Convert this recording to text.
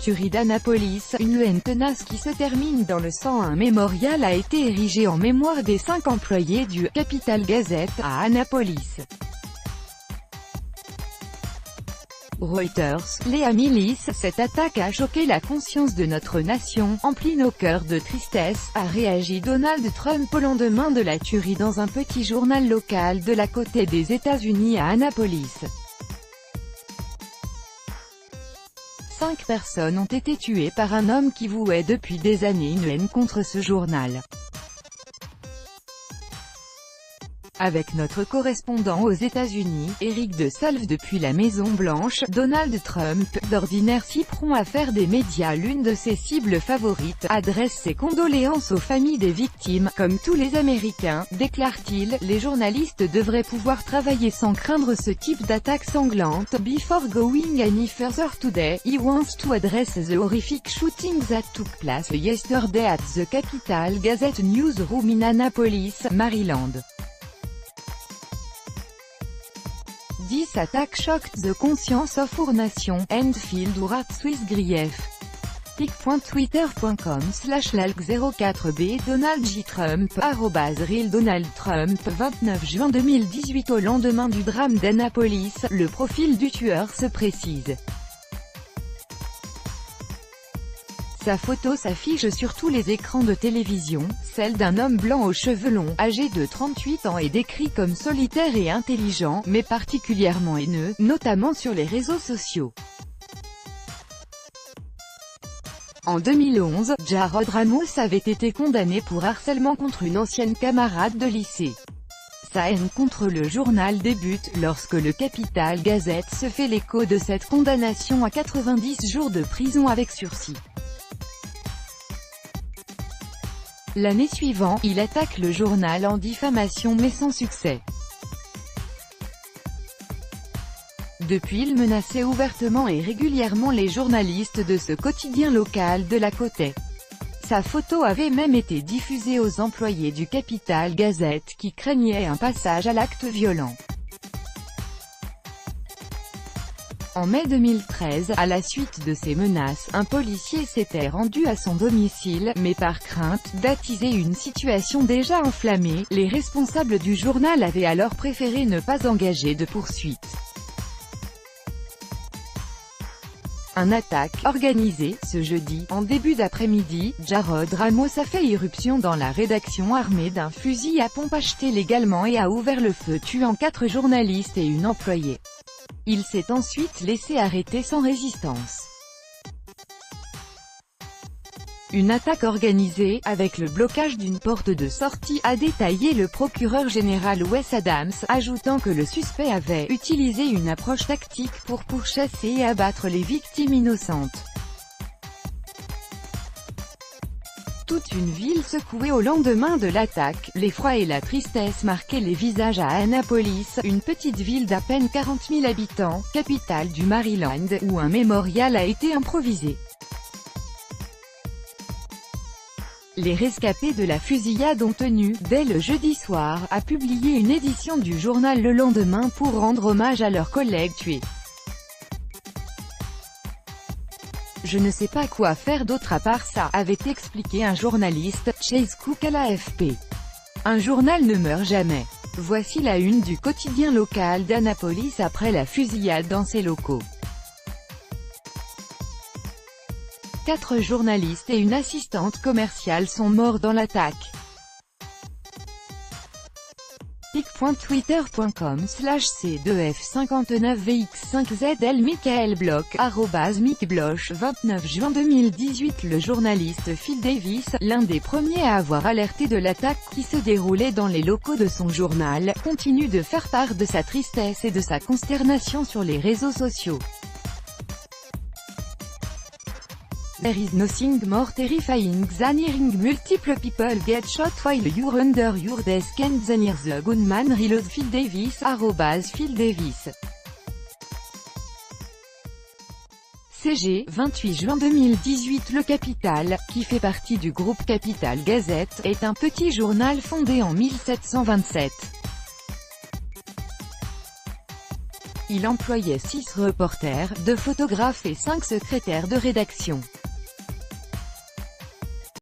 tuerie d'Annapolis, une haine tenace qui se termine dans le sang. Un mémorial a été érigé en mémoire des 5 employés du Capital Gazette à Annapolis. Reuters, Léa Millis, cette attaque a choqué la conscience de notre nation, emplit nos cœurs de tristesse, a réagi Donald Trump au lendemain de la tuerie dans un petit journal local de la côte est des États-Unis à Annapolis. 5 personnes ont été tuées par un homme qui vouait depuis des années une haine contre ce journal. Avec notre correspondant aux États-Unis, Éric de Salve depuis la Maison-Blanche, Donald Trump, d'ordinaire si prompt à faire des médias l'une de ses cibles favorites, adresse ses condoléances aux familles des victimes. Comme tous les Américains, déclare-t-il, les journalistes devraient pouvoir travailler sans craindre ce type d'attaque sanglante. Before going any further today, he wants to address the horrific shooting that took place yesterday at the Capital Gazette newsroom in Annapolis, Maryland. 10 attaques shocked the conscience of our nation, and filled our hearts with grief. pic.twitter.com/lalk04b Donald J. Trump, @Real Donald Trump, 29 juin 2018. Au lendemain du drame d'Annapolis, le profil du tueur se précise. Sa photo s'affiche sur tous les écrans de télévision, celle d'un homme blanc aux cheveux longs, âgé de 38 ans et décrit comme solitaire et intelligent, mais particulièrement haineux, notamment sur les réseaux sociaux. En 2011, Jarod Ramos avait été condamné pour harcèlement contre une ancienne camarade de lycée. Sa haine contre le journal débute lorsque le Capital Gazette se fait l'écho de cette condamnation à 90 jours de prison avec sursis. L'année suivante, il attaque le journal en diffamation mais sans succès. Depuis, il menaçait ouvertement et régulièrement les journalistes de ce quotidien local de la côte est. Sa photo avait même été diffusée aux employés du Capital Gazette qui craignaient un passage à l'acte violent. En mai 2013, à la suite de ces menaces, un policier s'était rendu à son domicile, mais par crainte d'attiser une situation déjà enflammée, les responsables du journal avaient alors préféré ne pas engager de poursuite. Une attaque organisée, ce jeudi, en début d'après-midi, Jarod Ramos a fait irruption dans la rédaction armé d'un fusil à pompe acheté légalement et a ouvert le feu tuant 4 journalistes et une employée. Il s'est ensuite laissé arrêter sans résistance. Une attaque organisée, avec le blocage d'une porte de sortie, a détaillé le procureur général Wes Adams, ajoutant que le suspect avait utilisé une approche tactique pour pourchasser et abattre les victimes innocentes. Toute une ville secouée au lendemain de l'attaque, l'effroi et la tristesse marquaient les visages à Annapolis, une petite ville d'à peine 40 000 habitants, capitale du Maryland, où un mémorial a été improvisé. Les rescapés de la fusillade ont tenu, dès le jeudi soir, à publier une édition du journal le lendemain pour rendre hommage à leurs collègues tués. Je ne sais pas quoi faire d'autre à part ça, avait expliqué un journaliste, Chase Cook à l'AFP. Un journal ne meurt jamais. Voici la une du quotidien local d'Annapolis après la fusillade dans ses locaux. 4 journalistes et une assistante commerciale sont morts dans l'attaque. pic.twitter.com/c2f59vx5zl Michael Bloch, @MickBloch, 29 juin 2018. Le journaliste Phil Davis, l'un des premiers à avoir alerté de l'attaque qui se déroulait dans les locaux de son journal, continue de faire part de sa tristesse et de sa consternation sur les réseaux sociaux. There is nothing more terrifying than hearing multiple people get shot while you're under your desk and then hear the gunman reload. Phil Davis, @Phil Davis. CG, 28 juin 2018. Le Capital, qui fait partie du groupe Capital Gazette, est un petit journal fondé en 1727. Il employait 6 reporters, 2 photographes et 5 secrétaires de rédaction.